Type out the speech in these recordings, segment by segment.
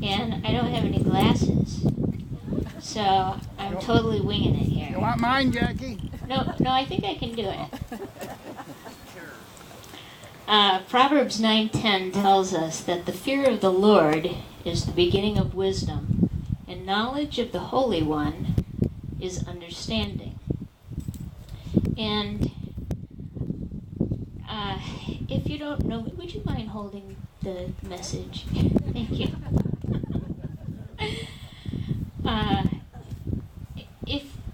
and I don't have any glasses, so I'm totally winging it here. You want mine, Jackie? No, I think I can do it. Proverbs 9:10 tells us that the fear of the Lord is the beginning of wisdom, and knowledge of the Holy One is understanding. And if you don't know, would you mind holding the message? Thank you.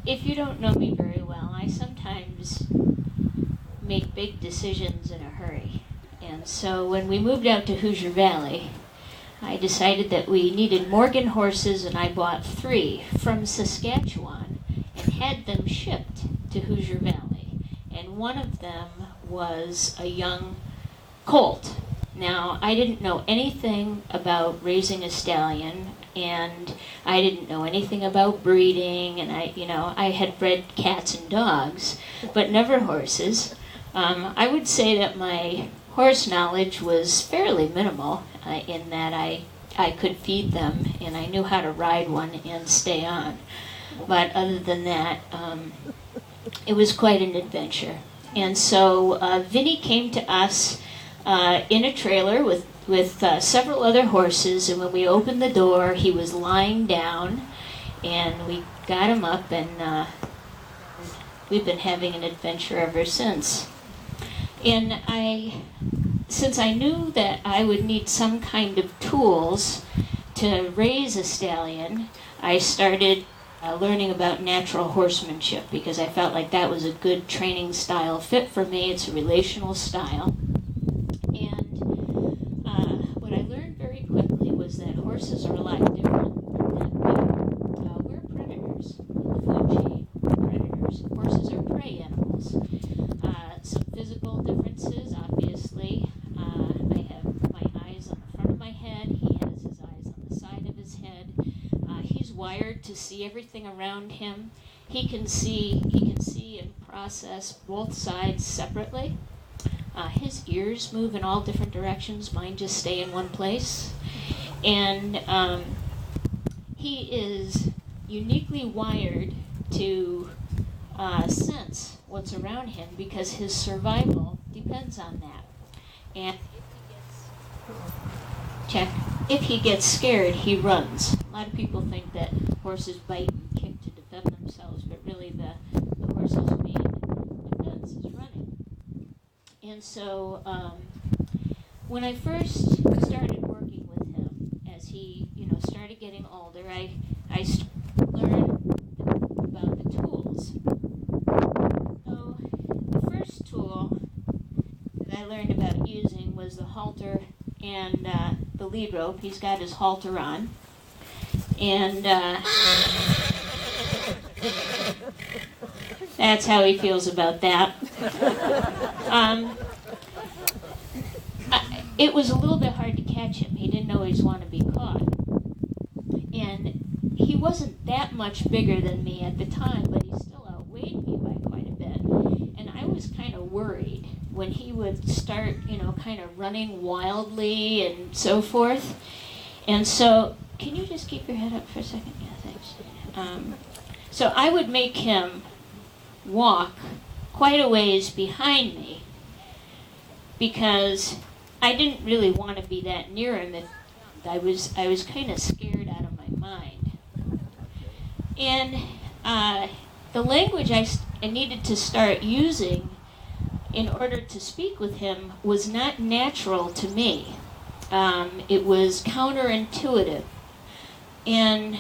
If you don't know me very well, I sometimes make big decisions in a hurry. And so when we moved out to Hoosier Valley, I decided that we needed Morgan horses, and I bought 3 from Saskatchewan and had them shipped to Hoosier Valley. And one of them was a young colt. Now, I didn't know anything about raising a stallion, and I didn't know anything about breeding, and I had bred cats and dogs, but never horses. I would say that my horse knowledge was fairly minimal in that I could feed them, and I knew how to ride one and stay on. But other than that, it was quite an adventure. And so Vinnie came to us in a trailer with several other horses, and when we opened the door, he was lying down, and we got him up, and we've been having an adventure ever since. And since I knew that I would need some kind of tools to raise a stallion, I started learning about natural horsemanship, because I felt like that was a good training style fit for me. It's a relational style. And what I learned very quickly was that horses are a lot different than we. We're predators in the food chain. We're predators. Horses are prey animals. Some physical differences, obviously. I have my eyes on the front of my head. He has his eyes on the side of his head. He's wired to see everything around him. He can see and process both sides separately. His ears move in all different directions. Mine just stay in one place. And he is uniquely wired to sense what's around him, because his survival depends on that. And if he gets scared, he runs. A lot of people think that horses bite and kick to defend themselves, but really the horse's main defense is running. And so when I first started working with him, as he started getting older, I learned about the tools. So the first tool that I learned about using was the halter and the lead rope. He's got his halter on, and that's how he feels about that. It was a little bit hard to catch him. He didn't always want to be caught. And he wasn't that much bigger than me at the time, but he still outweighed me by quite a bit. And I was kind of worried when he would start, kind of running wildly and so forth. And so, can you just keep your head up for a second? Yeah, thanks. So I would make him walk quite a ways behind me, because I didn't really want to be that near him. If I was kind of scared out of my mind. And the language I needed to start using in order to speak with him was not natural to me. It was counterintuitive. And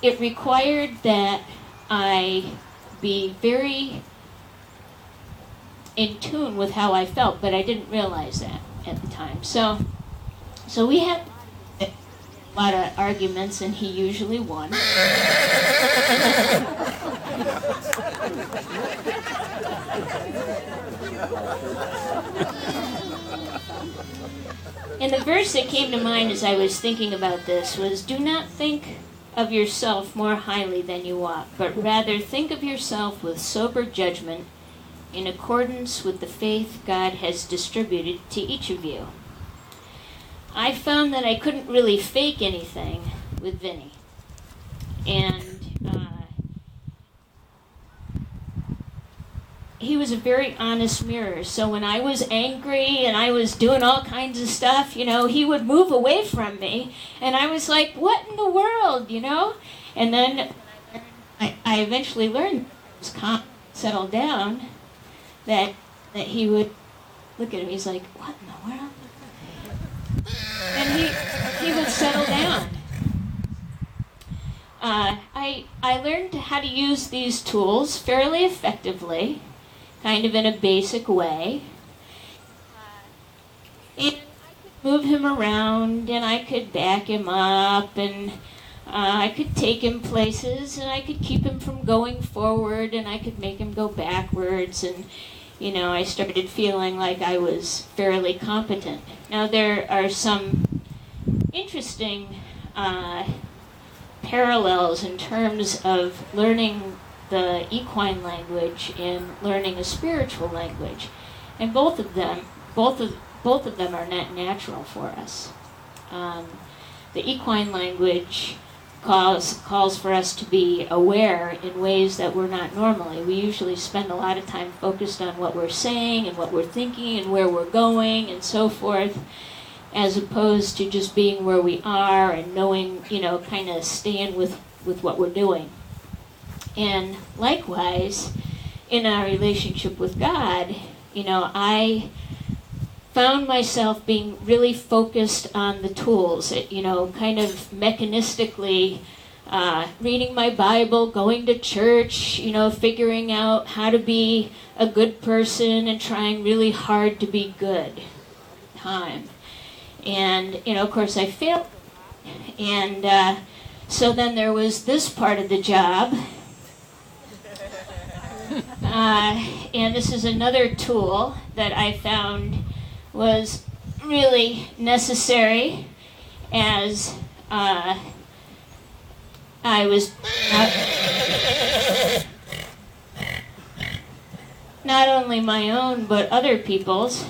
it required that I be very in tune with how I felt, but I didn't realize that at the time. So we had a lot of arguments, and he usually won. And the verse that came to mind as I was thinking about this was, "Do not think of yourself more highly than you ought, but rather think of yourself with sober judgment, in accordance with the faith God has distributed to each of you." I found that I couldn't really fake anything with Vinnie. And he was a very honest mirror. So when I was angry and I was doing all kinds of stuff, he would move away from me. And I was like, what in the world, And then I eventually learned, was calm, settled down, that he would look at him. He's like, what in the world? And he would settle down. I learned how to use these tools fairly effectively, kind of in a basic way. And I could move him around, and I could back him up, and I could take him places, and I could keep him from going forward, and I could make him go backwards, and I started feeling like I was fairly competent. Now there are some interesting parallels in terms of learning the equine language and learning a spiritual language, and both of them are not natural for us. The equine language calls for us to be aware in ways that we're not normally. We usually spend a lot of time focused on what we're saying and what we're thinking and where we're going and so forth, as opposed to just being where we are and knowing, kind of staying with what we're doing. And likewise, in our relationship with God, I found myself being really focused on the tools, kind of mechanistically reading my Bible, going to church, figuring out how to be a good person and trying really hard to be good. And, of course, I failed. And so then there was this part of the job. And this is another tool that I found was really necessary as I was not only my own but other people's.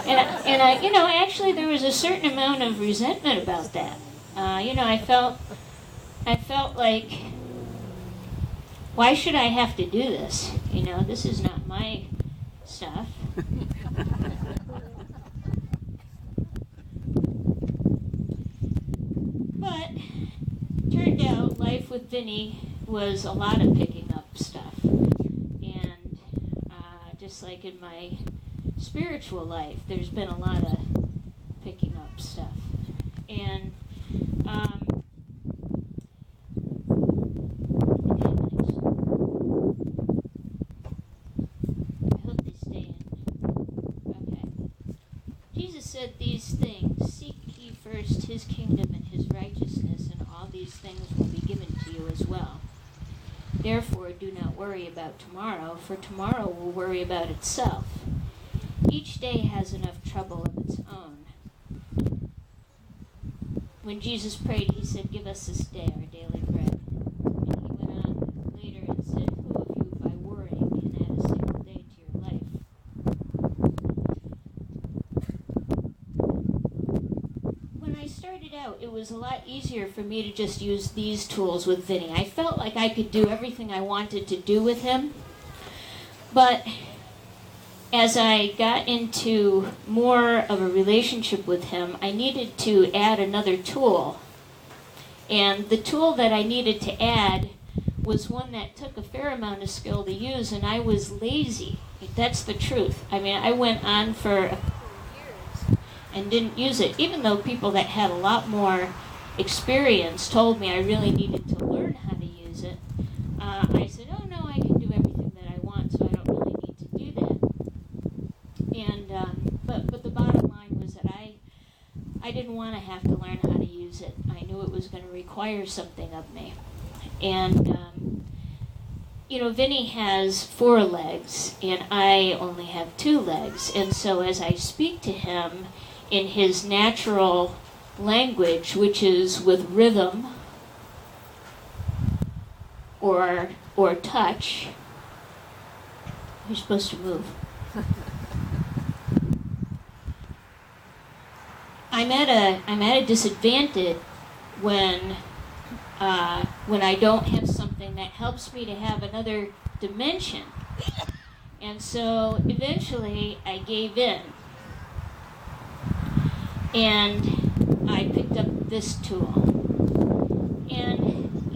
And I actually there was a certain amount of resentment about that. I felt like, why should I have to do this? This is not my stuff. But turned out life with Vinnie was a lot of picking up stuff. And just like in my spiritual life, there's been a lot of picking up stuff. And said these things, seek ye first his kingdom and his righteousness, and all these things will be given to you as well. Therefore do not worry about tomorrow, for tomorrow will worry about itself. Each day has enough trouble of its own. When Jesus prayed, he said, give us this day our daily bread. And he went on later and said, who of you by worrying can add a single day to your life? Started out, it was a lot easier for me to just use these tools with Vinnie. I felt like I could do everything I wanted to do with him. But as I got into more of a relationship with him, I needed to add another tool. And the tool that I needed to add was one that took a fair amount of skill to use, and I was lazy. That's the truth. I mean, I went on for and didn't use it, even though people that had a lot more experience told me I really needed to learn how to use it. I said, oh no, I can do everything that I want, so I don't really need to do that. And but the bottom line was that I didn't want to have to learn how to use it. I knew it was going to require something of me. And Vinnie has 4 legs, and I only have 2 legs. And so as I speak to him in his natural language, which is with rhythm or touch, you're supposed to move. I'm at a disadvantage when I don't have something that helps me to have another dimension. And so eventually I gave in, and I picked up this tool. And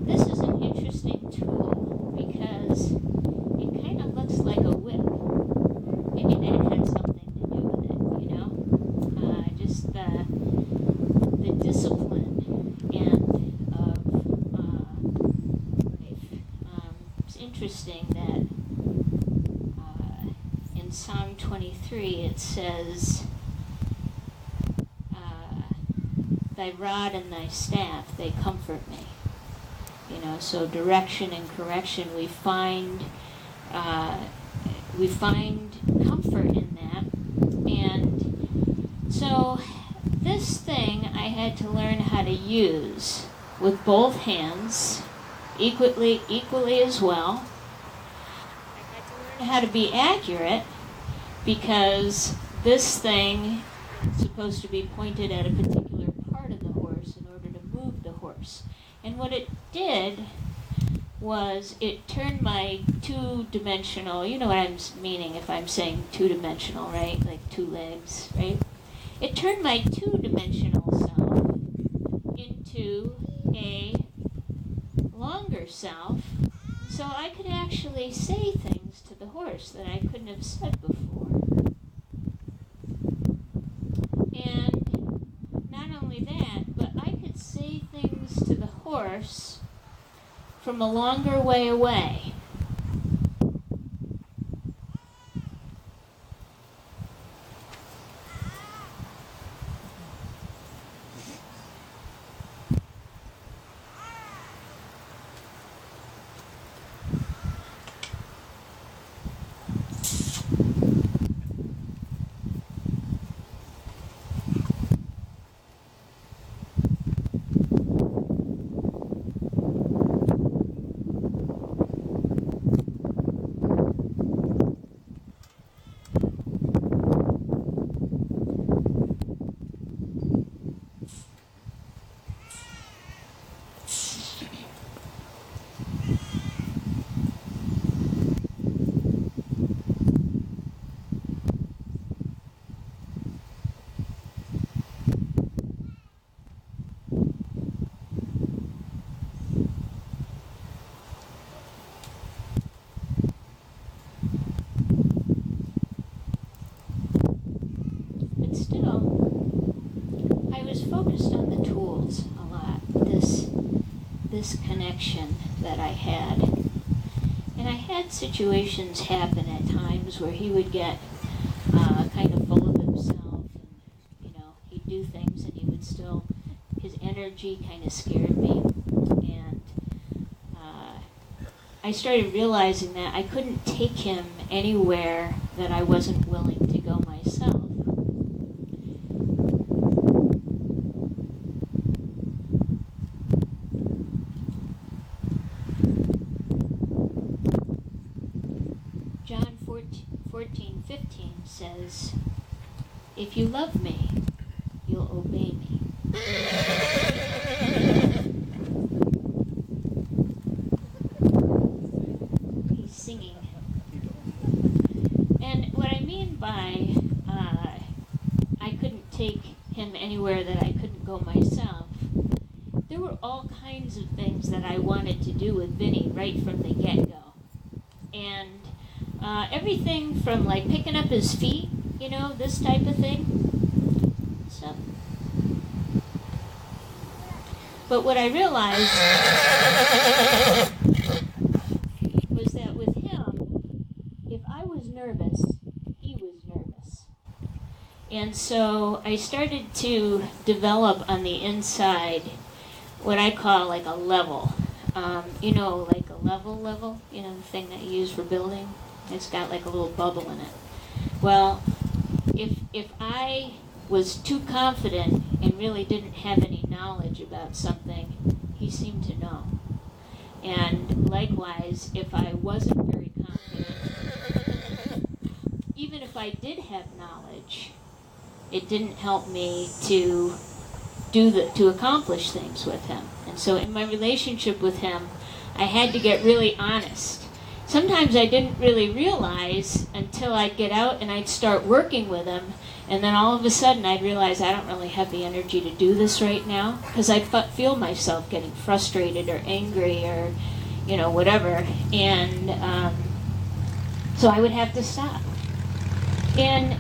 this is an interesting tool because it kind of looks like a whip. And it had something to do with it, just the discipline and of life. It's interesting that in Psalm 23 it says, thy rod and thy staff, they comfort me. So direction and correction, we find comfort in that. And so this thing I had to learn how to use with both hands, equally as well. I had to learn how to be accurate, because this thing is supposed to be pointed at a particular part of the horse in order to move the horse. And what it did was it turned my two-dimensional, you know what I'm meaning if I'm saying two-dimensional, right? Like two legs, right? It turned my two-dimensional self into a longer self, so I could actually say things to the horse that I couldn't have said before. And not only that, but I could say things to the horse from a longer way away. This connection that I had. And I had situations happen at times where he would get kind of full of himself, and he'd do things and he would still, his energy kind of scared me. And I started realizing that I couldn't take him anywhere that I wasn't willing to go myself. John 14:15 says, if you love me, you'll obey me. He's singing. And what I mean by I couldn't take him anywhere that I couldn't go myself, there were all kinds of things that I wanted to do with Vinnie right from the get-go. And everything from like picking up his feet, this type of thing. So, but what I realized was that with him, if I was nervous, he was nervous. And so I started to develop on the inside what I call like a level. Like a level, the thing that you use for building. It's got like a little bubble in it. Well, if I was too confident and really didn't have any knowledge about something, he seemed to know. And likewise, if I wasn't very confident, even if I did have knowledge, it didn't help me to accomplish things with him. And so in my relationship with him, I had to get really honest. Sometimes I didn't really realize until I'd get out and I'd start working with him, and then all of a sudden I'd realize I don't really have the energy to do this right now, because I'd feel myself getting frustrated or angry or, whatever. And so I would have to stop. And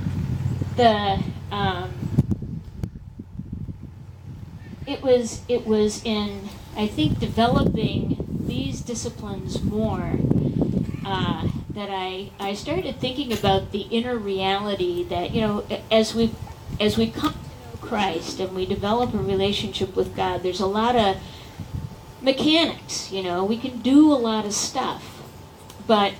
it was in, I think, developing these disciplines more that I started thinking about the inner reality that, as we come to know Christ and we develop a relationship with God, there's a lot of mechanics, we can do a lot of stuff, but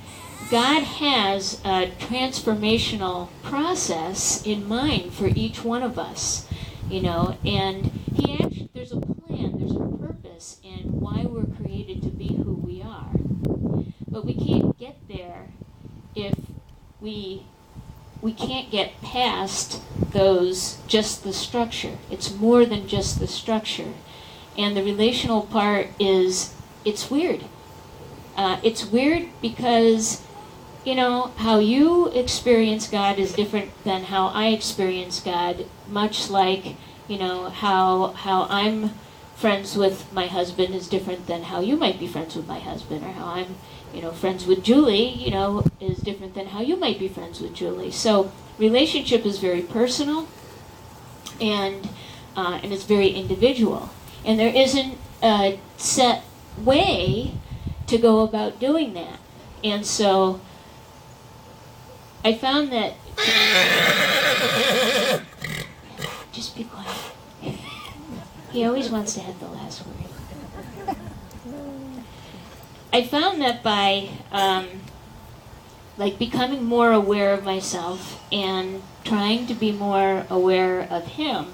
God has a transformational process in mind for each one of us, and there's a plan, there's a purpose in why we're created to be who we are. But we can't get there if we can't get past just the structure. It's more than just the structure. And the relational part it's weird. It's weird because, how you experience God is different than how I experience God, much like, how I'm friends with my husband is different than how you might be friends with my husband, or how I'm, friends with Julie, is different than how you might be friends with Julie. So relationship is very personal, and it's very individual. And there isn't a set way to go about doing that. And so I found that... Just be quiet. He always wants to have the last word. I found that by becoming more aware of myself and trying to be more aware of him,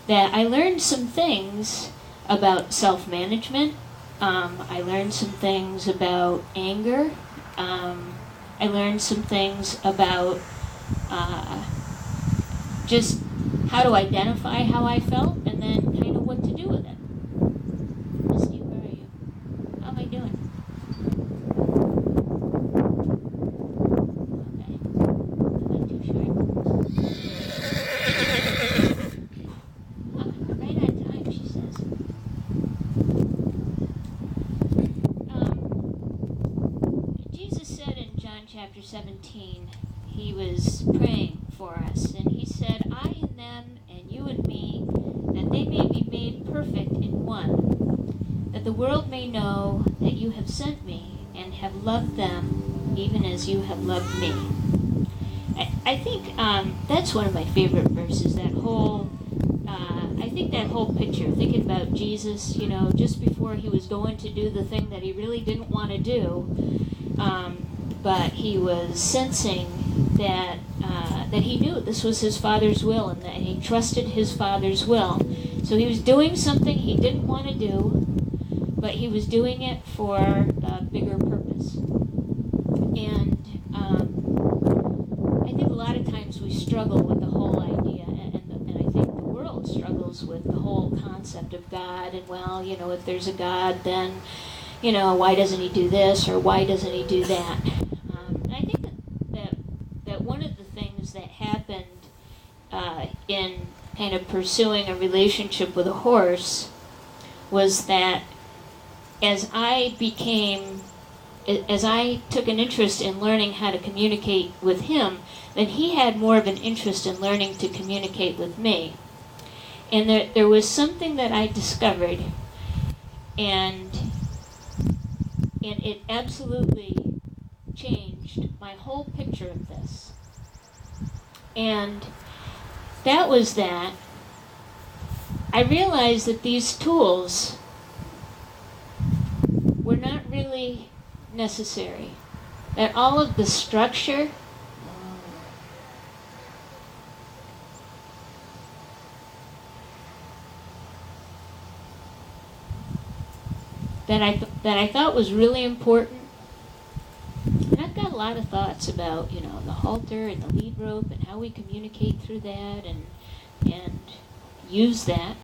that I learned some things about self-management. I learned some things about anger. I learned some things about just how to identify how I felt, and then kind of what to do with it. Misty, where are you? How am I doing? Okay. Am I too short? Right on time, she says. Jesus said in John chapter 17, he was praying for us, and he said, I in them and you in me, that they may be made perfect in one, that the world may know that you have sent me and have loved them even as you have loved me. I think that's one of my favorite verses, that whole picture, thinking about Jesus, just before he was going to do the thing that he really didn't want to do, but he was sensing that he knew this was his Father's will, and that he trusted his Father's will. So he was doing something he didn't want to do, but he was doing it for a bigger purpose. And I think a lot of times we struggle with the whole idea, and I think the world struggles with the whole concept of God, and if there's a God, then, why doesn't he do this, or why doesn't he do that? I think that one of the things that happened in kind of pursuing a relationship with a horse was that as I took an interest in learning how to communicate with him, then he had more of an interest in learning to communicate with me. And there was something that I discovered, and it absolutely changed my whole picture of this. And that was that I realized that these tools were not really necessary. That all of the structure that I thought was really important. And I've got a lot of thoughts about, the halter and the lead rope and how we communicate through that, and and use that